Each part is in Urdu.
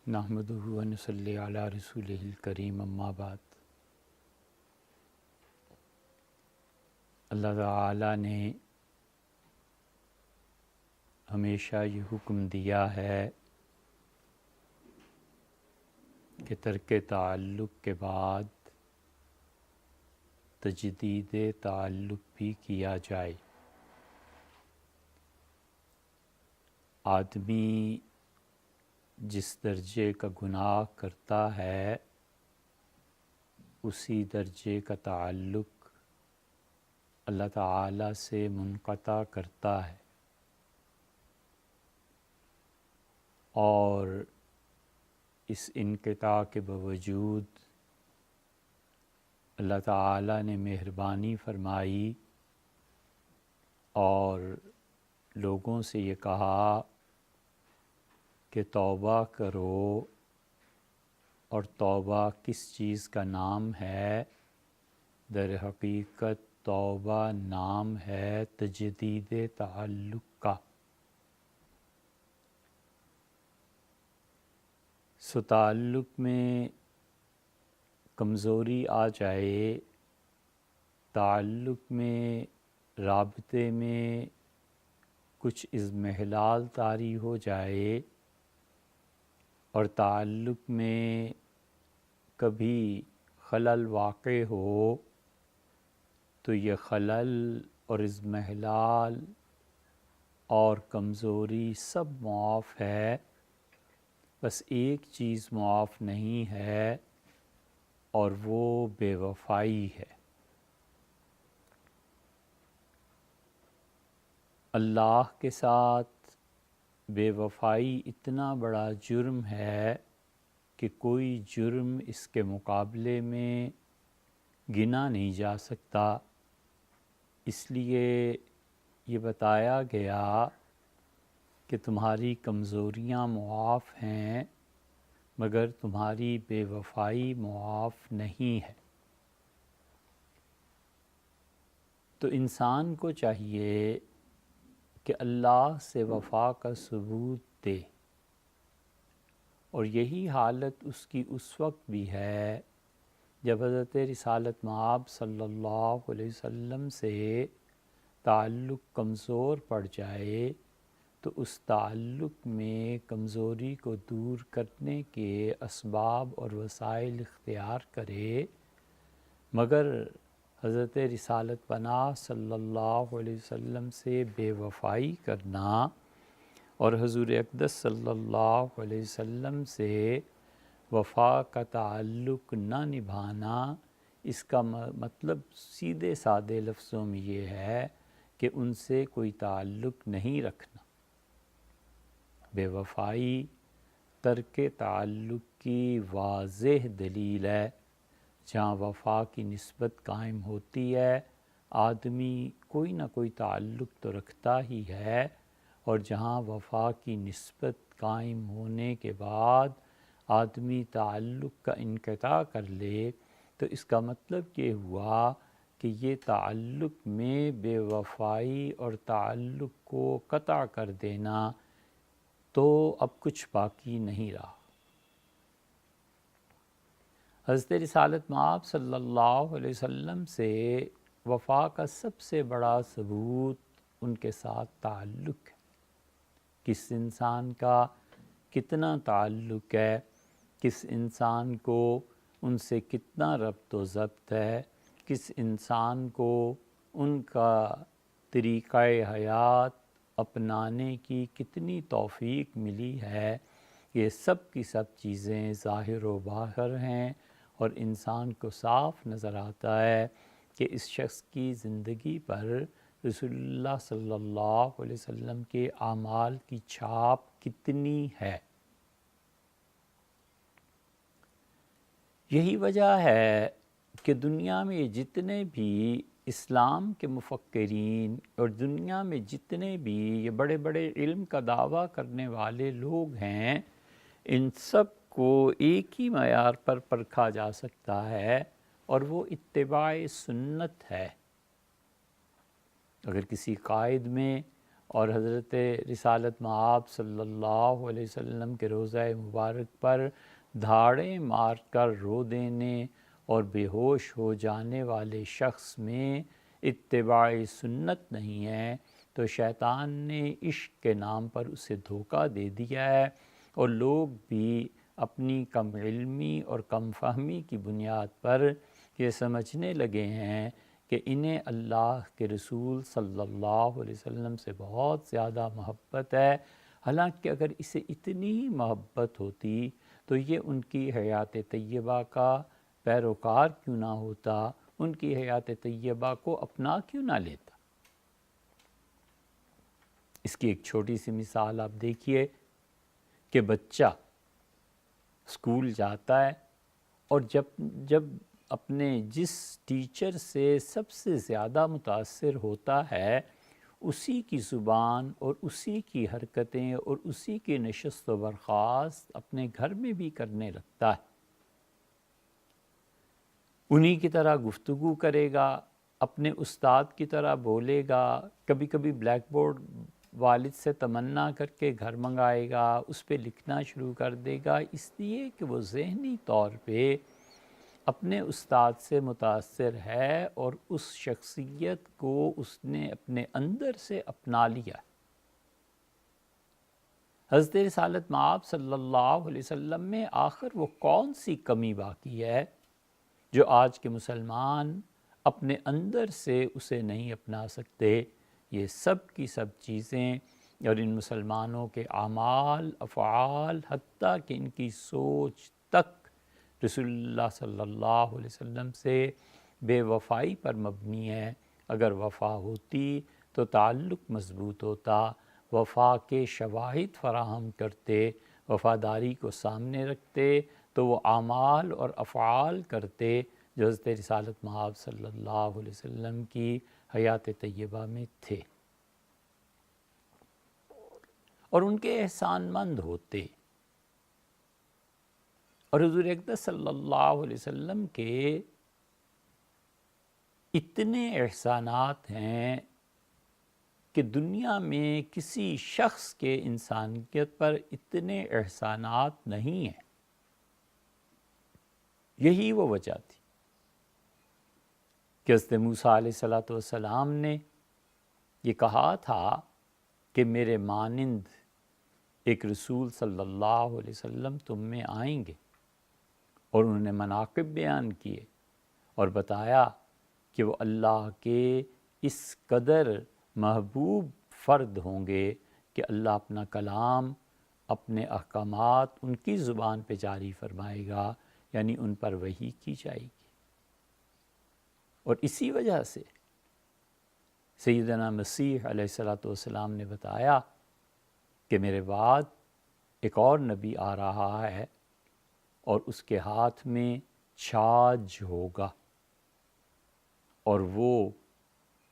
نحمدہ و نصلی علی رسولہ الکریم اما بعد۔ اللہ تعالیٰ نے ہمیشہ یہ حکم دیا ہے کہ ترک تعلق کے بعد تجدید تعلق بھی کیا جائے۔ آدمی جس درجے کا گناہ کرتا ہے اسی درجے کا تعلق اللہ تعالیٰ سے منقطع کرتا ہے، اور اس انقطاع کے باوجود اللہ تعالیٰ نے مہربانی فرمائی اور لوگوں سے یہ کہا کہ توبہ کرو، اور توبہ کس چیز کا نام ہے؟ در حقیقت توبہ نام ہے تجدید تعلق کا۔ سو تعلق میں کمزوری آ جائے، تعلق میں رابطے میں کچھ اضمحلال طاری ہو جائے، اور تعلق میں کبھی خلل واقع ہو تو یہ خلل اور اضمحلال اور کمزوری سب معاف ہے، بس ایک چیز معاف نہیں ہے اور وہ بے وفائی ہے۔ اللہ کے ساتھ بے وفائی اتنا بڑا جرم ہے کہ کوئی جرم اس کے مقابلے میں گنا نہیں جا سکتا، اس لیے یہ بتایا گیا کہ تمہاری کمزوریاں معاف ہیں مگر تمہاری بے وفائی معاف نہیں ہے۔ تو انسان کو چاہیے کہ اللہ سے وفا کا ثبوت دے، اور یہی حالت اس کی اس وقت بھی ہے جب حضرت رسالت مآب صلی اللہ علیہ وسلم سے تعلق کمزور پڑ جائے تو اس تعلق میں کمزوری کو دور کرنے کے اسباب اور وسائل اختیار کرے، مگر حضرت رسالت پناہ صلی اللہ علیہ وسلم سے بے وفائی کرنا اور حضور اقدس صلی اللہ علیہ وسلم سے وفا کا تعلق نہ نبھانا، اس کا مطلب سیدھے سادے لفظوں میں یہ ہے کہ ان سے کوئی تعلق نہیں رکھنا۔ بے وفائی ترک تعلق کی واضح دلیل ہے۔ جہاں وفا کی نسبت قائم ہوتی ہے آدمی کوئی نہ کوئی تعلق تو رکھتا ہی ہے، اور جہاں وفا کی نسبت قائم ہونے کے بعد آدمی تعلق کا انقطاع کر لے تو اس کا مطلب یہ ہوا کہ یہ تعلق میں بے وفائی اور تعلق کو قطع کر دینا، تو اب کچھ باقی نہیں رہا۔ حضرت رسالت مآب صلی اللہ علیہ وسلم سے وفا کا سب سے بڑا ثبوت ان کے ساتھ تعلق ہے۔ کس انسان کا کتنا تعلق ہے، کس انسان کو ان سے کتنا ربط و ضبط ہے، کس انسان کو ان کا طریقہ حیات اپنانے کی کتنی توفیق ملی ہے، یہ سب کی سب چیزیں ظاہر و باہر ہیں، اور انسان کو صاف نظر آتا ہے کہ اس شخص کی زندگی پر رسول اللہ صلی اللہ علیہ وسلم کے اعمال کی چھاپ کتنی ہے۔ یہی وجہ ہے کہ دنیا میں جتنے بھی اسلام کے مفکرین اور دنیا میں جتنے بھی یہ بڑے بڑے علم کا دعویٰ کرنے والے لوگ ہیں، ان سب کو ایک ہی معیار پر پرکھا جا سکتا ہے، اور وہ اتباع سنت ہے۔ اگر کسی قائد میں اور حضرت رسالت مآب صلی اللہ علیہ وسلم کے روضہ مبارک پر دھاڑیں مار کر رو دینے اور بے ہوش ہو جانے والے شخص میں اتباع سنت نہیں ہے تو شیطان نے عشق کے نام پر اسے دھوکہ دے دیا ہے، اور لوگ بھی اپنی کم علمی اور کم فہمی کی بنیاد پر یہ سمجھنے لگے ہیں کہ انہیں اللہ کے رسول صلی اللہ علیہ وسلم سے بہت زیادہ محبت ہے، حالانکہ اگر اسے اتنی ہی محبت ہوتی تو یہ ان کی حیات طیبہ کا پیروکار کیوں نہ ہوتا، ان کی حیات طیبہ کو اپنا کیوں نہ لیتا۔ اس کی ایک چھوٹی سی مثال آپ دیکھیے کہ بچہ اسکول جاتا ہے اور جب اپنے جس ٹیچر سے سب سے زیادہ متاثر ہوتا ہے اسی کی زبان اور اسی کی حرکتیں اور اسی کی نشست و برخاست اپنے گھر میں بھی کرنے لگتا ہے، انہی کی طرح گفتگو کرے گا، اپنے استاد کی طرح بولے گا، کبھی کبھی بلیک بورڈ والد سے تمنا کر کے گھر منگائے گا، اس پہ لکھنا شروع کر دے گا، اس لیے کہ وہ ذہنی طور پہ اپنے استاد سے متاثر ہے اور اس شخصیت کو اس نے اپنے اندر سے اپنا لیا۔ حضرت رسالت مآب صلی اللہ علیہ وسلم میں آخر وہ کون سی کمی باقی ہے جو آج کے مسلمان اپنے اندر سے اسے نہیں اپنا سکتے؟ یہ سب کی سب چیزیں اور ان مسلمانوں کے اعمال، افعال، حتیٰ کہ ان کی سوچ تک رسول اللہ صلی اللہ علیہ وسلم سے بے وفائی پر مبنی ہے۔ اگر وفا ہوتی تو تعلق مضبوط ہوتا، وفا کے شواہد فراہم کرتے، وفاداری کو سامنے رکھتے تو وہ اعمال اور افعال کرتے جو حضرت رسالت مآب صلی اللہ علیہ وسلم کی حیات طیبہ میں تھے، اور ان کے احسان مند ہوتے۔ اور حضور اقدس صلی اللہ علیہ وسلم کے اتنے احسانات ہیں کہ دنیا میں کسی شخص کے انسانیت پر اتنے احسانات نہیں ہیں۔ یہی وہ وجہ تھی کہ حضرت موسیٰ علیہ السلام نے یہ کہا تھا کہ میرے مانند ایک رسول صلی اللہ علیہ وسلم تم میں آئیں گے، اور انہوں نے مناقب بیان کیے اور بتایا کہ وہ اللہ کے اس قدر محبوب فرد ہوں گے کہ اللہ اپنا کلام، اپنے احکامات ان کی زبان پہ جاری فرمائے گا، یعنی ان پر وحی کی جائے گی۔ اور اسی وجہ سے سیدنا مسیح علیہ السلام نے بتایا کہ میرے بعد ایک اور نبی آ رہا ہے اور اس کے ہاتھ میں چھاج ہوگا، اور وہ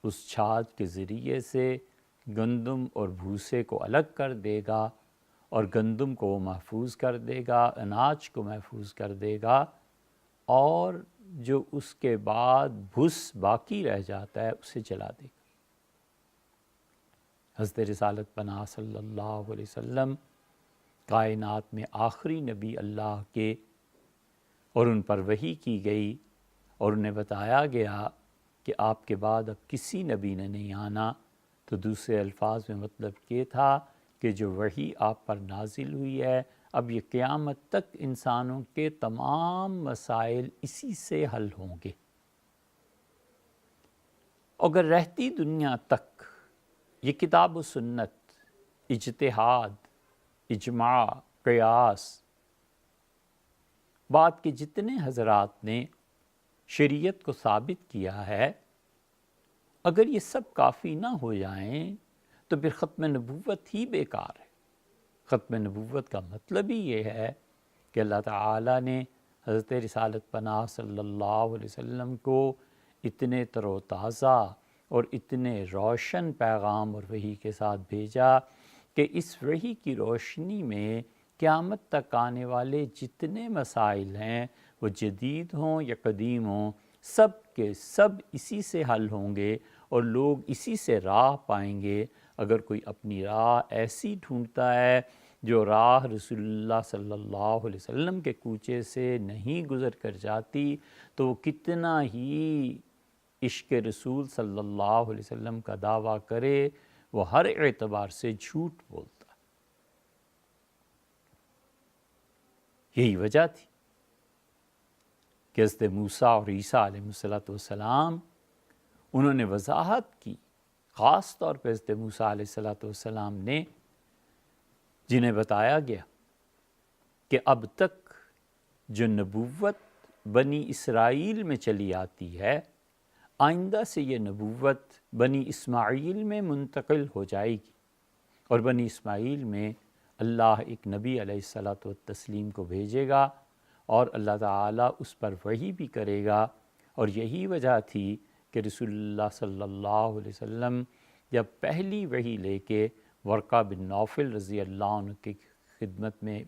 اس چھاج کے ذریعے سے گندم اور بھوسے کو الگ کر دے گا، اور گندم کو وہ محفوظ کر دے گا، اناج کو محفوظ کر دے گا، اور جو اس کے بعد بھس باقی رہ جاتا ہے اسے جلا دے گا۔ حضرت رسالت پناہ صلی اللہ علیہ وسلم کائنات میں آخری نبی اللہ کے، اور ان پر وحی کی گئی، اور انہیں بتایا گیا کہ آپ کے بعد اب کسی نبی نے نہیں آنا۔ تو دوسرے الفاظ میں مطلب یہ تھا کہ جو وحی آپ پر نازل ہوئی ہے اب یہ قیامت تک انسانوں کے تمام مسائل اسی سے حل ہوں گے۔ اگر رہتی دنیا تک یہ کتاب و سنت، اجتہاد، اجماع، قیاس، بعد کے جتنے حضرات نے شریعت کو ثابت کیا ہے، اگر یہ سب کافی نہ ہو جائیں تو پھر ختم نبوت ہی بیکار ہے۔ ختم نبوت کا مطلب ہی یہ ہے کہ اللہ تعالیٰ نے حضرت رسالت پناہ صلی اللہ علیہ وسلم کو اتنے تر و تازہ اور اتنے روشن پیغام اور وحی کے ساتھ بھیجا کہ اس وحی کی روشنی میں قیامت تک آنے والے جتنے مسائل ہیں وہ جدید ہوں یا قدیم ہوں، سب کے سب اسی سے حل ہوں گے، اور لوگ اسی سے راہ پائیں گے۔ اگر کوئی اپنی راہ ایسی ڈھونڈتا ہے جو راہ رسول اللہ صلی اللہ علیہ وسلم کے کوچے سے نہیں گزر کر جاتی، تو وہ کتنا ہی عشق رسول صلی اللہ علیہ وسلم کا دعویٰ کرے، وہ ہر اعتبار سے جھوٹ بولتا۔ یہی وجہ تھی کہ حضرت موسیٰ اور عیسیٰ علیہ السلام انہوں نے وضاحت کی، خاص طور پہ حضرت موسیٰ علیہ السلام نے، جنہیں بتایا گیا کہ اب تک جو نبوت بنی اسرائیل میں چلی آتی ہے، آئندہ سے یہ نبوت بنی اسماعیل میں منتقل ہو جائے گی، اور بنی اسماعیل میں اللہ ایک نبی علیہ السلام کو بھیجے گا، اور اللہ تعالیٰ اس پر وحی بھی کرے گا۔ اور یہی وجہ تھی کہ رسول اللہ صلی اللہ علیہ وسلم جب پہلی وحی لے کے ورقہ بن نوفل رضی اللہ عنہ کی خدمت میں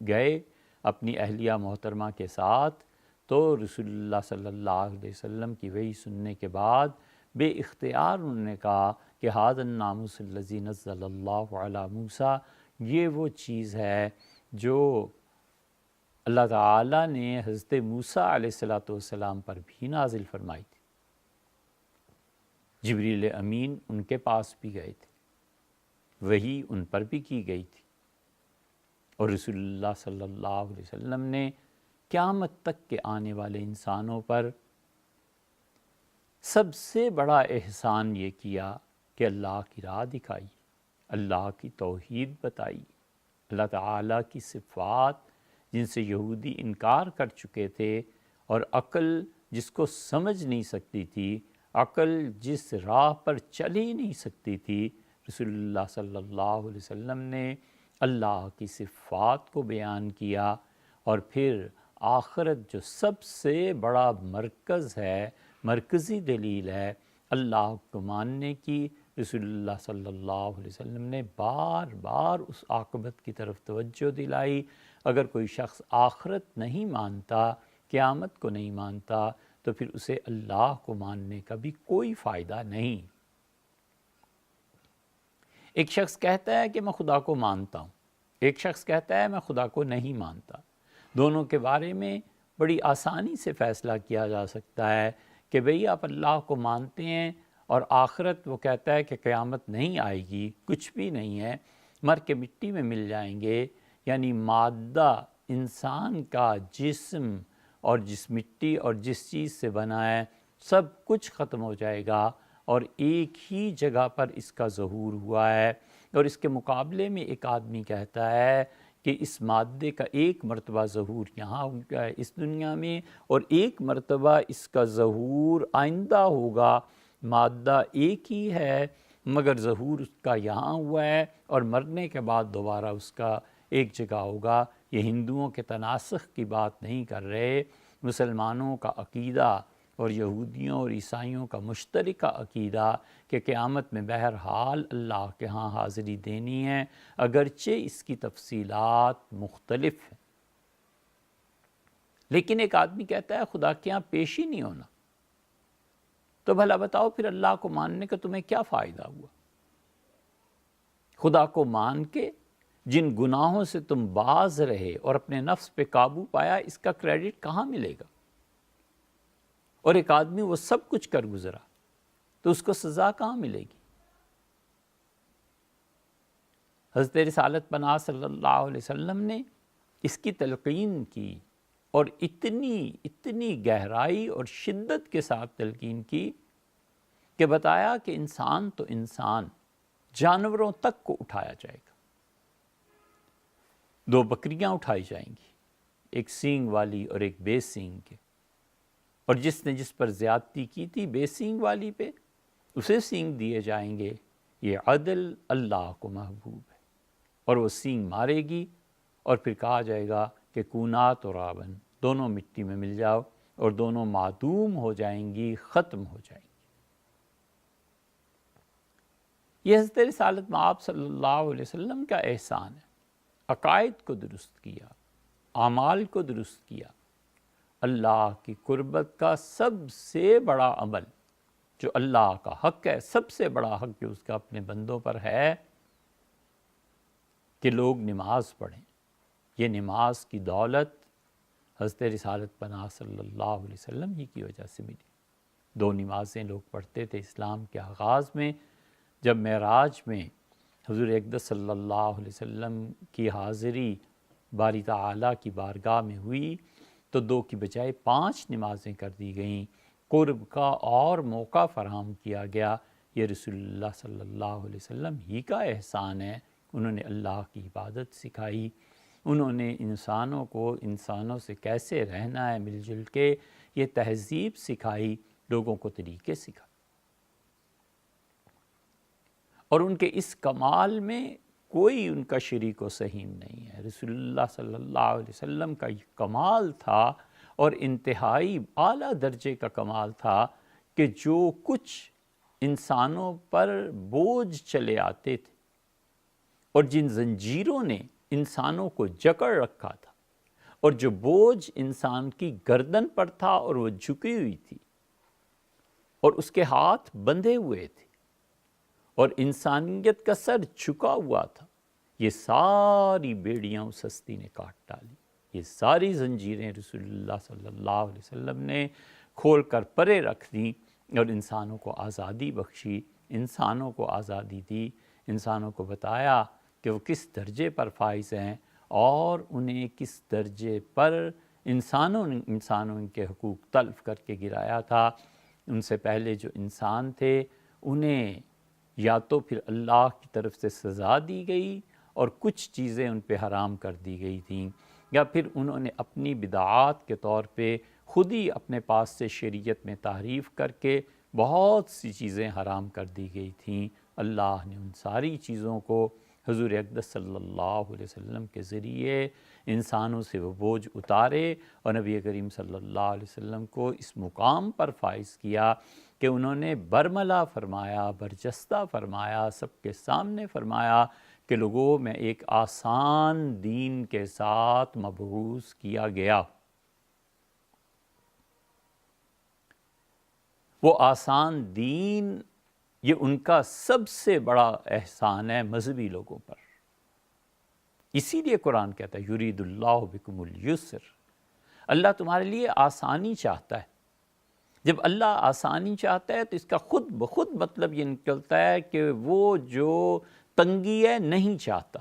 گئے اپنی اہلیہ محترمہ کے ساتھ، تو رسول اللہ صلی اللہ علیہ وسلم کی وحی سننے کے بعد بے اختیار انہوں نے کہا کہ ھذا الناموس الذی نزل اللہ علی موسیٰ، یہ وہ چیز ہے جو اللہ تعالیٰ نے حضرت موسیٰ علیہ السلام پر بھی نازل فرمائی تھی۔ جبریل امین ان کے پاس بھی گئے تھے، وحی ان پر بھی کی گئی تھی، اور رسول اللہ صلی اللہ علیہ وسلم نے قیامت تک کے آنے والے انسانوں پر سب سے بڑا احسان یہ کیا کہ اللہ کی راہ دکھائی، اللہ کی توحید بتائی، اللہ تعالیٰ کی صفات جن سے یہودی انکار کر چکے تھے، اور عقل جس کو سمجھ نہیں سکتی تھی، عقل جس راہ پر چل ہی نہیں سکتی تھی، رسول اللہ صلی اللہ علیہ وسلم نے اللہ کی صفات کو بیان کیا۔ اور پھر آخرت جو سب سے بڑا مرکز ہے، مرکزی دلیل ہے اللہ کو ماننے کی، رسول اللہ صلی اللہ علیہ وسلم نے بار بار اس عاقبت کی طرف توجہ دلائی۔ اگر کوئی شخص آخرت نہیں مانتا، قیامت کو نہیں مانتا، تو پھر اسے اللہ کو ماننے کا بھی کوئی فائدہ نہیں۔ ایک شخص کہتا ہے کہ میں خدا کو مانتا ہوں، ایک شخص کہتا ہے میں خدا کو نہیں مانتا۔ دونوں کے بارے میں بڑی آسانی سے فیصلہ کیا جا سکتا ہے کہ بھئی آپ اللہ کو مانتے ہیں، اور آخرت وہ کہتا ہے کہ قیامت نہیں آئے گی، کچھ بھی نہیں ہے، مر کے مٹی میں مل جائیں گے، یعنی مادہ انسان کا جسم اور جس مٹی اور جس چیز سے بنا ہے سب کچھ ختم ہو جائے گا، اور ایک ہی جگہ پر اس کا ظہور ہوا ہے۔ اور اس کے مقابلے میں ایک آدمی کہتا ہے کہ اس مادے کا ایک مرتبہ ظہور یہاں ہوا ہے اس دنیا میں، اور ایک مرتبہ اس کا ظہور آئندہ ہوگا۔ مادہ ایک ہی ہے مگر ظہور اس کا یہاں ہوا ہے، اور مرنے کے بعد دوبارہ اس کا ایک جگہ ہوگا۔ یہ ہندوؤں کے تناسخ کی بات نہیں کر رہے، مسلمانوں کا عقیدہ اور یہودیوں اور عیسائیوں کا مشترکہ عقیدہ کہ قیامت میں بہرحال اللہ کے ہاں حاضری دینی ہے، اگرچہ اس کی تفصیلات مختلف ہیں۔ لیکن ایک آدمی کہتا ہے خدا کے ہاں پیش ہی نہیں ہونا، تو بھلا بتاؤ پھر اللہ کو ماننے کا تمہیں کیا فائدہ ہوا؟ خدا کو مان کے جن گناہوں سے تم باز رہے اور اپنے نفس پہ قابو پایا، اس کا کریڈٹ کہاں ملے گا؟ اور ایک آدمی وہ سب کچھ کر گزرا تو اس کو سزا کہاں ملے گی؟ حضرت رسالت پناہ صلی اللہ علیہ وسلم نے اس کی تلقین کی، اور اتنی گہرائی اور شدت کے ساتھ تلقین کی کہ بتایا کہ انسان تو انسان، جانوروں تک کو اٹھایا جائے گا۔ 2 بکریاں اٹھائی جائیں گی، ایک سینگ والی اور ایک بے سینگ کے، اور جس نے جس پر زیادتی کی تھی بے سینگ والی پہ، اسے سینگ دیے جائیں گے۔ یہ عدل اللہ کو محبوب ہے، اور وہ سینگ مارے گی، اور پھر کہا جائے گا کہ کونا ترابن، دونوں مٹی میں مل جاؤ، اور دونوں معدوم ہو جائیں گی، ختم ہو جائیں گی۔ یہ حضرت رسالت مآب صلی اللہ علیہ وسلم کا احسان ہے۔ عقائد کو درست کیا، اعمال کو درست کیا۔ اللہ کی قربت کا سب سے بڑا عمل جو اللہ کا حق ہے، سب سے بڑا حق جو اس کا اپنے بندوں پر ہے کہ لوگ نماز پڑھیں۔ یہ نماز کی دولت حضرت رسالت پناہ صلی اللہ علیہ وسلم ہی کی وجہ سے ملی۔ 2 نمازیں لوگ پڑھتے تھے اسلام کے آغاز میں۔ جب معراج میں حضور اقدس صلی اللہ علیہ وسلم کی حاضری باری تعالیٰ کی بارگاہ میں ہوئی تو 2 کی بجائے 5 نمازیں کر دی گئیں۔ قرب کا اور موقع فراہم کیا گیا۔ یہ رسول اللہ صلی اللہ علیہ وسلم ہی کا احسان ہے۔ انہوں نے اللہ کی عبادت سکھائی، انہوں نے انسانوں کو انسانوں سے کیسے رہنا ہے مل جل کے، یہ تہذیب سکھائی، لوگوں کو طریقے سکھائے۔ اور ان کے اس کمال میں کوئی ان کا شریک و سہیم نہیں ہے۔ رسول اللہ صلی اللہ علیہ وسلم کا یہ کمال تھا اور انتہائی اعلیٰ درجے کا کمال تھا کہ جو کچھ انسانوں پر بوجھ چلے آتے تھے اور جن زنجیروں نے انسانوں کو جکڑ رکھا تھا اور جو بوجھ انسان کی گردن پر تھا اور وہ جھکی ہوئی تھی اور اس کے ہاتھ بندھے ہوئے تھے اور انسانیت کا سر جھکا ہوا تھا، یہ ساری بیڑیاں اس ہستی نے کاٹ ڈالی۔ یہ ساری زنجیریں رسول اللہ صلی اللہ علیہ وسلم نے کھول کر پرے رکھ دیں اور انسانوں کو آزادی بخشی، انسانوں کو آزادی دی، انسانوں کو بتایا کہ وہ کس درجے پر فائز ہیں اور انہیں کس درجے پر انسانوں نے کے حقوق تلف کر کے گرایا تھا۔ ان سے پہلے جو انسان تھے انہیں یا تو پھر اللہ کی طرف سے سزا دی گئی اور کچھ چیزیں ان پہ حرام کر دی گئی تھیں، یا پھر انہوں نے اپنی بدعات کے طور پہ خود ہی اپنے پاس سے شریعت میں تحریف کر کے بہت سی چیزیں حرام کر دی گئی تھیں۔ اللہ نے ان ساری چیزوں کو حضور اقدس صلی اللہ علیہ وسلم کے ذریعے انسانوں سے وہ بوجھ اتارے اور نبی کریم صلی اللہ علیہ وسلم کو اس مقام پر فائز کیا کہ انہوں نے برملا فرمایا، برجستہ فرمایا، سب کے سامنے فرمایا کہ لوگوں میں ایک آسان دین کے ساتھ مبعوث کیا گیا۔ وہ آسان دین، یہ ان کا سب سے بڑا احسان ہے مذہبی لوگوں پر۔ اسی لیے قرآن کہتا ہے یرید اللہ بکم الیسر، اللہ تمہارے لیے آسانی چاہتا ہے۔ جب اللہ آسانی چاہتا ہے تو اس کا خود بخود مطلب یہ نکلتا ہے کہ وہ جو تنگی ہے نہیں چاہتا۔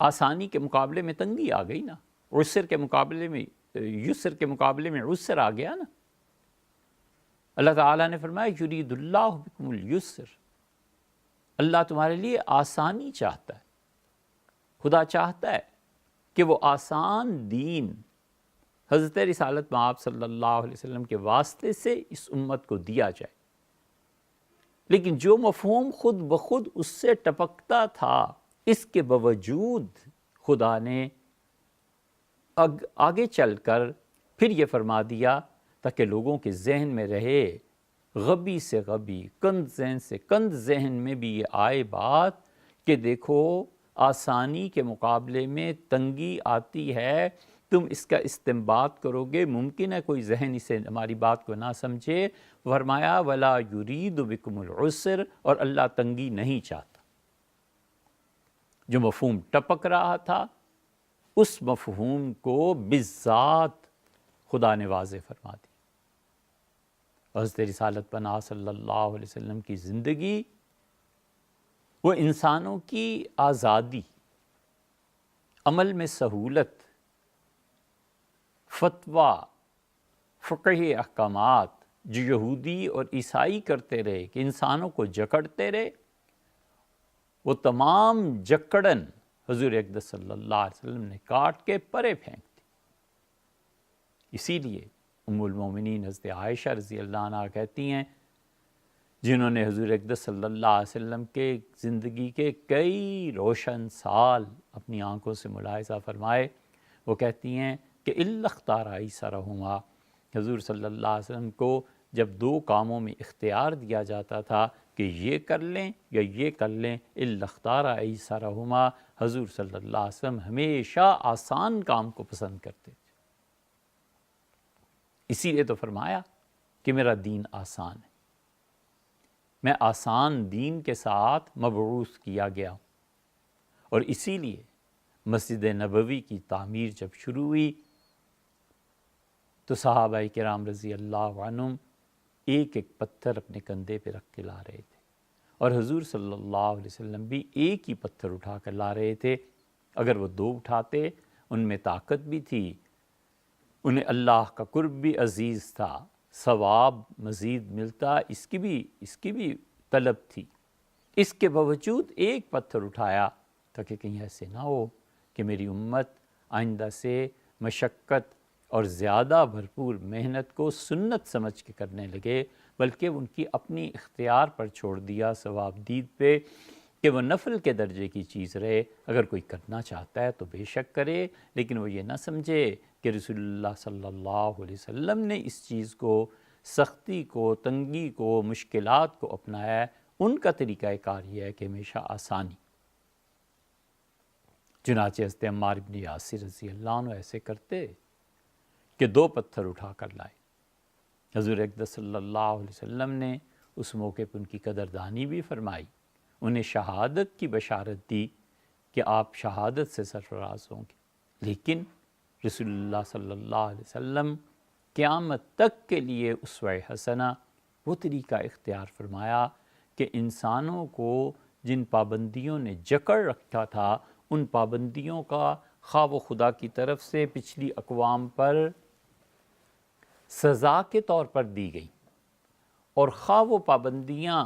آسانی کے مقابلے میں تنگی آ گئی نا، عسر کے مقابلے میں یسر کے مقابلے میں عسر آ گیا نا۔ اللہ تعالیٰ نے فرمایا یرید اللہ بکم الیسر، اللہ تمہارے لیے آسانی چاہتا ہے۔ خدا چاہتا ہے کہ وہ آسان دین حضرت رسالت مآب صلی اللہ علیہ وسلم کے واسطے سے اس امت کو دیا جائے، لیکن جو مفہوم خود بخود اس سے ٹپکتا تھا، اس کے باوجود خدا نے آگے چل کر پھر یہ فرما دیا تاکہ لوگوں کے ذہن میں رہے، غبی سے غبی، کند ذہن سے کند ذہن میں بھی یہ آئے بات کہ دیکھو آسانی کے مقابلے میں تنگی آتی ہے، تم اس کا استنباط کرو گے، ممکن ہے کوئی ذہن اسے ہماری بات کو نہ سمجھے۔ فرمایا ولا یرید بکم العسر، اور اللہ تنگی نہیں چاہتا۔ جو مفہوم ٹپک رہا تھا اس مفہوم کو بالذات خدا نے واضح فرما دی۔ حضرت رسالت پناہ صلی اللہ علیہ وسلم کی زندگی وہ انسانوں کی آزادی، عمل میں سہولت، فتویٰ، فقہی احکامات جو یہودی اور عیسائی کرتے رہے کہ انسانوں کو جکڑتے رہے، وہ تمام جکڑن حضور اقدس صلی اللہ علیہ وسلم نے کاٹ کے پرے پھینک دی۔ اسی لیے ام المومنین حضرت عائشہ رضی اللہ عنہ کہتی ہیں، جنہوں نے حضور اقدس صلی اللہ علیہ وسلم کے زندگی کے کئی روشن سال اپنی آنکھوں سے ملاحظہ فرمائے، وہ کہتی ہیں کہ الا اختار ایسرہما، حضور صلی اللہ علیہ وسلم کو جب 2 کاموں میں اختیار دیا جاتا تھا کہ یہ کر لیں یا یہ کر لیں، الا اختار ایسرہما، حضور صلی اللہ علیہ وسلم ہمیشہ آسان کام کو پسند کرتے تھے۔ اسی لیے تو فرمایا کہ میرا دین آسان ہے۔ میں آسان دین کے ساتھ مبعوث کیا گیا ہوں۔ اور اسی لیے مسجد نبوی کی تعمیر جب شروع ہوئی تو صحابہ کرام رضی اللہ عنہم ایک ایک پتھر اپنے کندھے پہ رکھ کے لا رہے تھے، اور حضور صلی اللہ علیہ وسلم بھی ایک ہی پتھر اٹھا کر لا رہے تھے۔ اگر وہ دو اٹھاتے، ان میں طاقت بھی تھی، انہیں اللہ کا قرب بھی عزیز تھا، ثواب مزید ملتا، اس کی بھی طلب تھی۔ اس کے باوجود ایک پتھر اٹھایا تاکہ کہیں ایسے نہ ہو کہ میری امت آئندہ سے مشقت اور زیادہ بھرپور محنت کو سنت سمجھ کے کرنے لگے، بلکہ ان کی اپنی اختیار پر چھوڑ دیا، ثواب دید پہ، کہ وہ نفل کے درجے کی چیز رہے۔ اگر کوئی کرنا چاہتا ہے تو بے شک کرے، لیکن وہ یہ نہ سمجھے کہ رسول اللہ صلی اللہ علیہ وسلم نے اس چیز کو، سختی کو، تنگی کو، مشکلات کو اپنایا ہے۔ ان کا طریقہ کار یہ ہے کہ ہمیشہ آسانی۔ چنانچہ حضرت عمار بن یاسر رضی اللہ عنہ ایسے کرتے کہ دو پتھر اٹھا کر لائے۔ حضور اقدس صلی اللہ علیہ وسلم نے اس موقع پہ ان کی قدردانی بھی فرمائی، انہیں شہادت کی بشارت دی کہ آپ شہادت سے سرفراز ہوں گے، لیکن رسول اللہ صلی اللہ علیہ وسلم قیامت تک کے لیے اسوہ حسنہ وہ طریقہ اختیار فرمایا کہ انسانوں کو جن پابندیوں نے جکڑ رکھا تھا، ان پابندیوں کا خواہ و خدا کی طرف سے پچھلی اقوام پر سزا کے طور پر دی گئی، اور خواہ وہ پابندیاں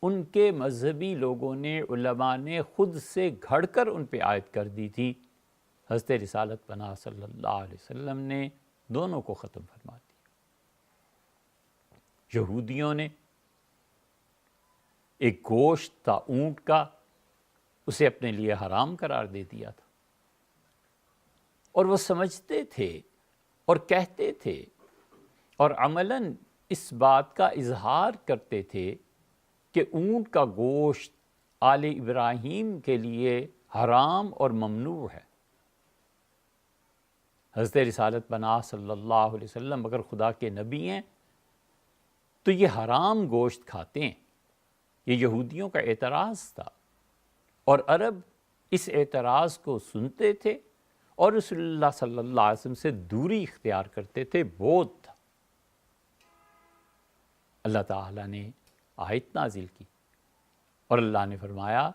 ان کے مذہبی لوگوں نے، علماء نے خود سے گھڑ کر ان پہ عائد کر دی تھی، حضرت رسالت پناہ صلی اللہ علیہ وسلم نے دونوں کو ختم فرما دیا۔ یہودیوں نے ایک گوشت تھا اونٹ کا، اسے اپنے لیے حرام قرار دے دیا تھا، اور وہ سمجھتے تھے اور کہتے تھے اور عملاً اس بات کا اظہار کرتے تھے کہ اونٹ کا گوشت آل ابراہیم کے لیے حرام اور ممنوع ہے۔ حضرت رسالت پناہ صلی اللہ علیہ وسلم اگر خدا کے نبی ہیں تو یہ حرام گوشت کھاتے ہیں، یہ یہودیوں کا اعتراض تھا، اور عرب اس اعتراض کو سنتے تھے اور رسول اللہ صلی اللہ علیہ وسلم سے دوری اختیار کرتے تھے، بودھ تھا۔ اللہ تعالیٰ نے آیت نازل کی اور اللہ نے فرمایا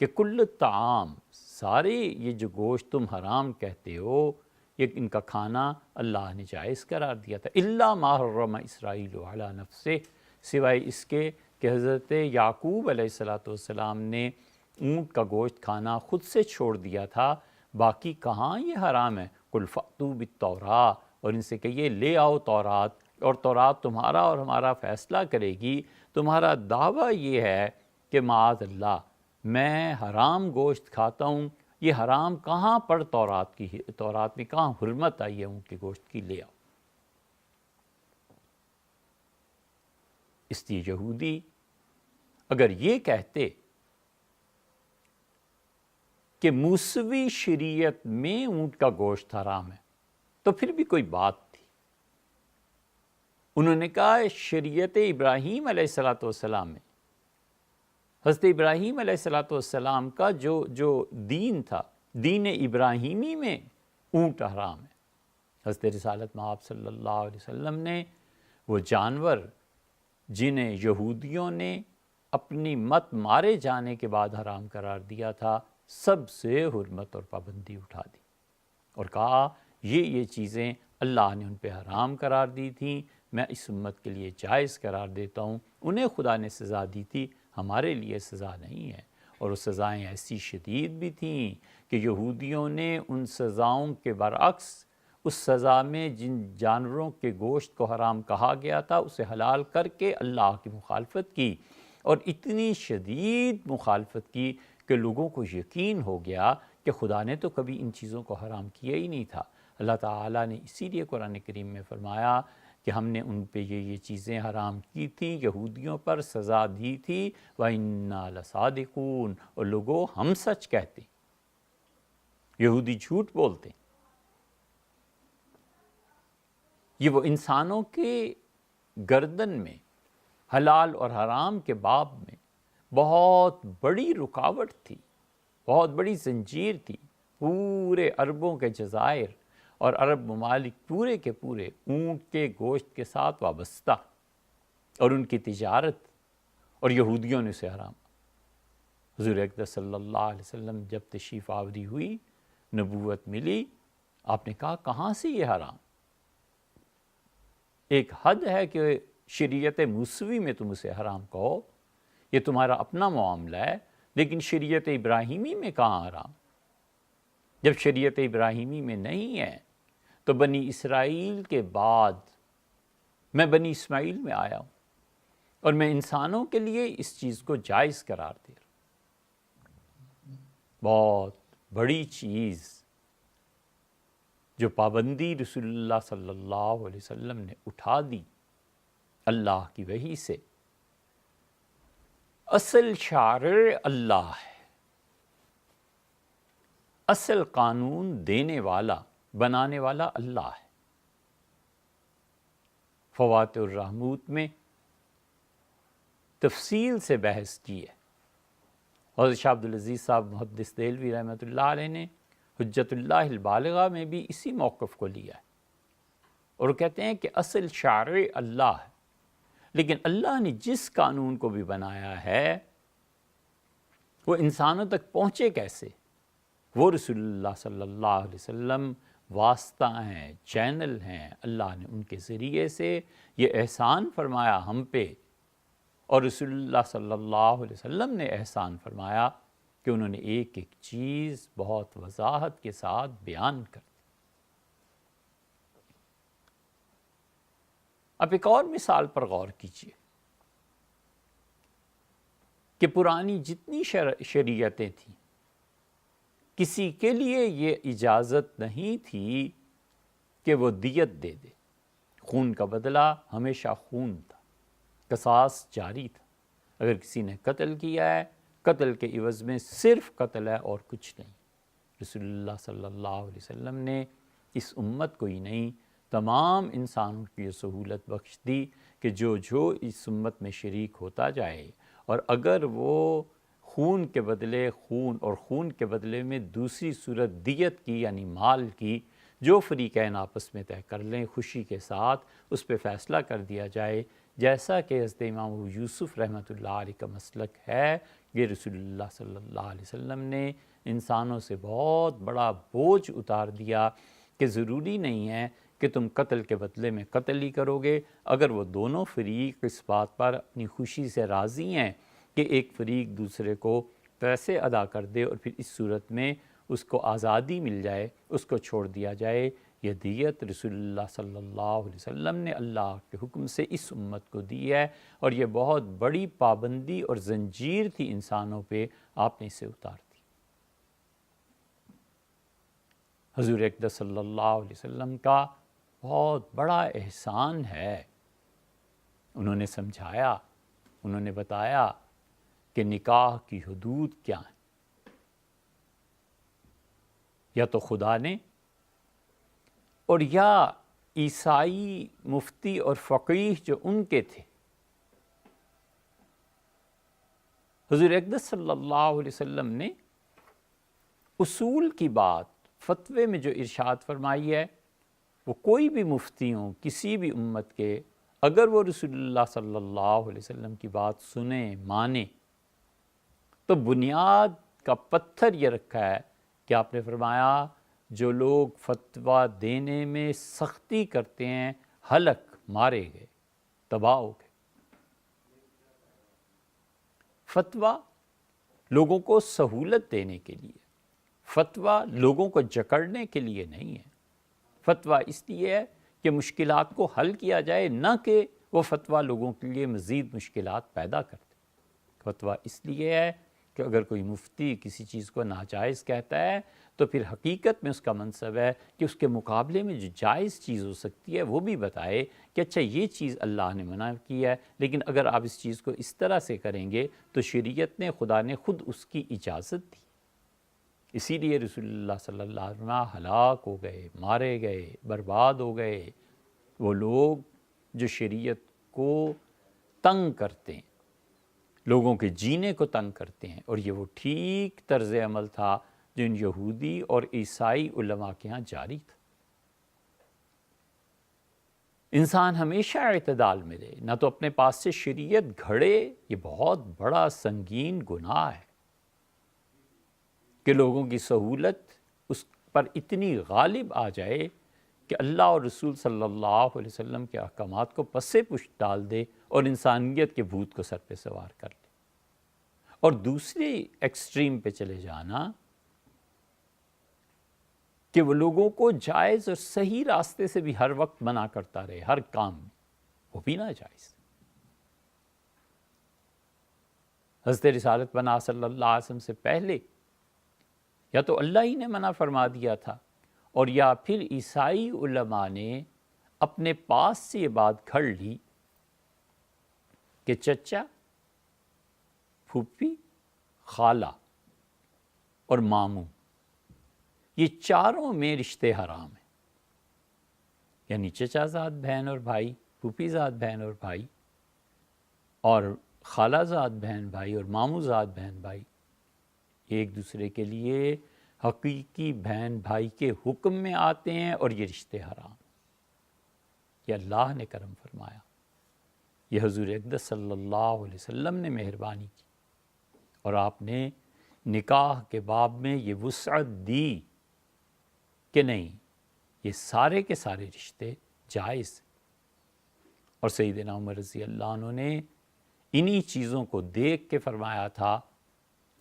کہ کل الطعام، سارے یہ جو گوشت تم حرام کہتے ہو، یہ ان کا کھانا اللہ نے جائز قرار دیا تھا، الا ما حرم اسرائیل علی نفسہ، سوائے اس کے کہ حضرت یعقوب علیہ السلام نے اونٹ کا گوشت کھانا خود سے چھوڑ دیا تھا، باقی کہاں یہ حرام ہے۔ قل فأتوا بالتوراۃ، اور ان سے کہیے لے آؤ تورات، اور تورات تمہارا اور ہمارا فیصلہ کرے گی۔ تمہارا دعویٰ یہ ہے کہ معاذ اللہ میں حرام گوشت کھاتا ہوں، یہ حرام کہاں پر تورات میں کہاں حرمت آئی ہے اونٹ کے گوشت کی، لے آؤ۔ اس لیے یہودی اگر یہ کہتے کہ موسوی شریعت میں اونٹ کا گوشت حرام ہے تو پھر بھی کوئی بات تھی۔ انہوں نے کہا شریعت ابراہیم علیہ السلام میں، حضرت ابراہیم علیہ السلام کا جو دین تھا، دین ابراہیمی میں اونٹ حرام ہے۔ حضرت رسالت مآب صلی اللہ علیہ وسلم نے وہ جانور جنہیں یہودیوں نے اپنی مت مارے جانے کے بعد حرام قرار دیا تھا، سب سے حرمت اور پابندی اٹھا دی اور کہا یہ چیزیں اللہ نے ان پہ حرام قرار دی تھیں، میں اس امت کے لیے جائز قرار دیتا ہوں۔ انہیں خدا نے سزا دی تھی، ہمارے لیے سزا نہیں ہے، اور وہ سزائیں ایسی شدید بھی تھیں کہ یہودیوں نے ان سزاؤں کے برعکس اس سزا میں جن جانوروں کے گوشت کو حرام کہا گیا تھا اسے حلال کر کے اللہ کی مخالفت کی، اور اتنی شدید مخالفت کی کہ لوگوں کو یقین ہو گیا کہ خدا نے تو کبھی ان چیزوں کو حرام کیا ہی نہیں تھا۔ اللہ تعالیٰ نے اسی لیے قرآن کریم میں فرمایا کہ ہم نے ان پہ یہ چیزیں حرام کی تھیں، یہودیوں پر سزا دی تھی، وَإِنَّا لَصَادِقُونَ، اور لوگوں ہم سچ کہتے ہیں، یہودی جھوٹ بولتے ہیں۔ یہ وہ انسانوں کے گردن میں حلال اور حرام کے باب میں بہت بڑی رکاوٹ تھی، بہت بڑی زنجیر تھی۔ پورے عربوں کے جزائر اور عرب ممالک پورے کے پورے اونٹ کے گوشت کے ساتھ وابستہ، اور ان کی تجارت، اور یہودیوں نے اسے حرام۔ حضور اقدس صلی اللہ علیہ وسلم جب تشریف آوری ہوئی، نبوت ملی، آپ نے کہا کہاں سے یہ حرام؟ ایک حد ہے کہ شریعت موسوی میں تم اسے حرام کہو، یہ تمہارا اپنا معاملہ ہے، لیکن شریعت ابراہیمی میں کہاں حرام؟ جب شریعت ابراہیمی میں نہیں ہے تو بنی اسرائیل کے بعد میں بنی اسماعیل میں آیا ہوں، اور میں انسانوں کے لیے اس چیز کو جائز قرار دے رہا ہوں۔ بہت بڑی چیز جو پابندی رسول اللہ صلی اللہ علیہ وسلم نے اٹھا دی اللہ کی وحی سے۔ اصل شارع اللہ ہے، اصل قانون دینے والا، بنانے والا اللہ ہے۔ فواتح الرحموت میں تفصیل سے بحث کی ہے۔ حضرت شاہ عبدالعزیز صاحب محدث دہلوی رحمۃ اللہ علیہ نے حجت اللہ البالغہ میں بھی اسی موقف کو لیا ہے، اور وہ کہتے ہیں کہ اصل شارع اللہ ہے، لیکن اللہ نے جس قانون کو بھی بنایا ہے وہ انسانوں تک پہنچے کیسے؟ وہ رسول اللہ صلی اللہ علیہ وسلم واسطہ ہیں، چینل ہیں۔ اللہ نے ان کے ذریعے سے یہ احسان فرمایا ہم پہ، اور رسول اللہ صلی اللہ علیہ وسلم نے احسان فرمایا کہ انہوں نے ایک ایک چیز بہت وضاحت کے ساتھ بیان کر دی۔ اب ایک اور مثال پر غور کیجیے کہ پرانی جتنی شریعتیں تھیں، کسی کے لیے یہ اجازت نہیں تھی کہ وہ دیت دے دے۔ خون کا بدلہ ہمیشہ خون تھا، قصاص جاری تھا۔ اگر کسی نے قتل کیا ہے، قتل کے عوض میں صرف قتل ہے اور کچھ نہیں۔ رسول اللہ صلی اللہ علیہ وسلم نے اس امت کو ہی نہیں، تمام انسانوں کی یہ سہولت بخش دی کہ جو اس امت میں شریک ہوتا جائے، اور اگر وہ خون کے بدلے خون، اور خون کے بدلے میں دوسری صورت دیت کی یعنی مال کی، جو فریقین آپس میں طے کر لیں خوشی کے ساتھ، اس پہ فیصلہ کر دیا جائے، جیسا کہ حضرت امام ابو یوسف رحمۃ اللہ علیہ کا مسلک ہے۔ یہ رسول اللہ صلی اللہ علیہ وسلم نے انسانوں سے بہت بڑا بوجھ اتار دیا کہ ضروری نہیں ہے کہ تم قتل کے بدلے میں قتل ہی کرو گے۔ اگر وہ دونوں فریق اس بات پر اپنی خوشی سے راضی ہیں کہ ایک فریق دوسرے کو پیسے ادا کر دے، اور پھر اس صورت میں اس کو آزادی مل جائے، اس کو چھوڑ دیا جائے، یہ دیت رسول اللہ صلی اللہ علیہ وسلم نے اللہ کے حکم سے اس امت کو دی ہے، اور یہ بہت بڑی پابندی اور زنجیر تھی انسانوں پہ، آپ نے اسے اتار دی۔ حضور اقدس صلی اللہ علیہ وسلم کا بہت بڑا احسان ہے، انہوں نے سمجھایا، انہوں نے بتایا کہ نکاح کی حدود کیا ہیں۔ یا تو خدا نے اور یا عیسائی مفتی اور فقیہ جو ان کے تھے، حضور اقدس صلی اللہ علیہ وسلم نے اصول کی بات فتوے میں جو ارشاد فرمائی ہے، وہ کوئی بھی مفتی ہوں کسی بھی امت کے، اگر وہ رسول اللہ صلی اللہ علیہ وسلم کی بات سنیں مانیں، تو بنیاد کا پتھر یہ رکھا ہے کہ آپ نے فرمایا جو لوگ فتویٰ دینے میں سختی کرتے ہیں ہلک، مارے گئے، تباہ ہو گئے۔ فتویٰ لوگوں کو سہولت دینے کے لیے، فتویٰ لوگوں کو جکڑنے کے لیے نہیں ہے۔ فتویٰ اس لیے ہے کہ مشکلات کو حل کیا جائے، نہ کہ وہ فتویٰ لوگوں کے لیے مزید مشکلات پیدا کرتے۔ فتویٰ اس لیے ہے کہ اگر کوئی مفتی کسی چیز کو ناجائز کہتا ہے تو پھر حقیقت میں اس کا منصب ہے کہ اس کے مقابلے میں جو جائز چیز ہو سکتی ہے وہ بھی بتائے کہ اچھا یہ چیز اللہ نے منع کی ہے، لیکن اگر آپ اس چیز کو اس طرح سے کریں گے تو شریعت نے، خدا نے خود اس کی اجازت دی۔ اسی لیے رسول اللہ صلی اللہ علیہ وسلم ہلاک ہو گئے، مارے گئے، برباد ہو گئے وہ لوگ جو شریعت کو تنگ کرتے ہیں، لوگوں کے جینے کو تنگ کرتے ہیں، اور یہ وہ ٹھیک طرز عمل تھا جو ان یہودی اور عیسائی علماء کے ہاں جاری تھا۔ انسان ہمیشہ اعتدال میں رہے، نہ تو اپنے پاس سے شریعت گھڑے، یہ بہت بڑا سنگین گناہ ہے کہ لوگوں کی سہولت اس پر اتنی غالب آ جائے کہ اللہ اور رسول صلی اللہ علیہ وسلم کے احکامات کو پسے پشت ڈال دے اور انسانیت کے بھوت کو سر پہ سوار کر لے، اور دوسری ایکسٹریم پہ چلے جانا کہ وہ لوگوں کو جائز اور صحیح راستے سے بھی ہر وقت منع کرتا رہے، ہر کام میں، وہ بھی ناجائز۔ حضرت رسالت پناہ صلی اللہ علیہ وسلم سے پہلے یا تو اللہ ہی نے منع فرما دیا تھا، اور یا پھر عیسائی علماء نے اپنے پاس سے یہ بات گھڑ لی کہ چچا، پھوپھی، خالہ اور ماموں، یہ چاروں میں رشتے حرام ہیں، یعنی چچا زاد بہن اور بھائی، پھوپھی زاد بہن اور بھائی، اور خالہ زاد بہن بھائی اور ماموں زاد بہن بھائی، ایک دوسرے کے لیے حقیقی بہن بھائی کے حکم میں آتے ہیں، اور یہ رشتے حرام۔ یہ اللہ نے کرم فرمایا، یہ حضور اقدس صلی اللہ علیہ وسلم نے مہربانی کی، اور آپ نے نکاح کے باب میں یہ وسعت دی کہ نہیں، یہ سارے کے سارے رشتے جائز ہیں۔ اور سیدنا عمر رضی اللہ عنہ نے انہی چیزوں کو دیکھ کے فرمایا تھا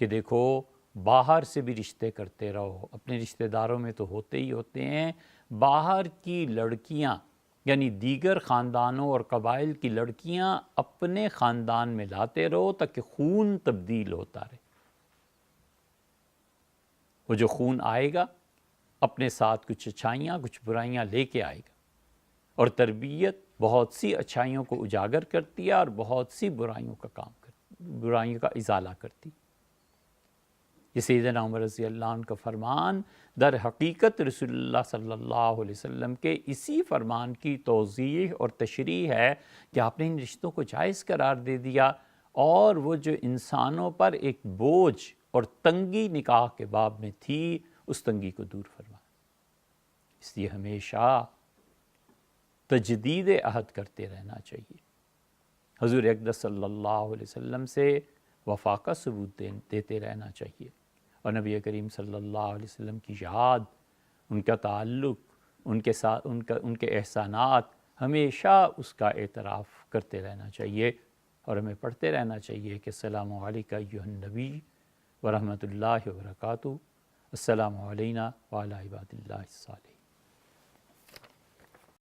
کہ دیکھو، باہر سے بھی رشتے کرتے رہو، اپنے رشتہ داروں میں تو ہوتے ہی ہوتے ہیں، باہر کی لڑکیاں یعنی دیگر خاندانوں اور قبائل کی لڑکیاں اپنے خاندان میں لاتے رہو تاکہ خون تبدیل ہوتا رہے۔ وہ جو خون آئے گا اپنے ساتھ کچھ اچھائیاں کچھ برائیاں لے کے آئے گا، اور تربیت بہت سی اچھائیوں کو اجاگر کرتی ہے اور بہت سی برائیوں کا کام کرتی، برائیوں کا ازالہ کرتی۔ یہ سیدنا عمر رضی اللہ عنہ کا فرمان در حقیقت رسول اللہ صلی اللہ علیہ وسلم کے اسی فرمان کی توضیح اور تشریح ہے کہ آپ نے ان رشتوں کو جائز قرار دے دیا، اور وہ جو انسانوں پر ایک بوجھ اور تنگی نکاح کے باب میں تھی، اس تنگی کو دور فرمایا۔ اس لیے ہمیشہ تجدید عہد کرتے رہنا چاہیے، حضور اقدس صلی اللہ علیہ وسلم سے وفا کا ثبوت دیتے رہنا چاہیے، اور نبی کریم صلی اللہ علیہ وسلم کی یاد، ان کا تعلق، ان کے ساتھ ان کے احسانات، ہمیشہ اس کا اعتراف کرتے رہنا چاہیے، اور ہمیں پڑھتے رہنا چاہیے کہ السلام علیکہ ایھا النبی ورحمۃ اللہ وبرکاتہ، السلام علینا وعلی عباد اللہ الصالحین۔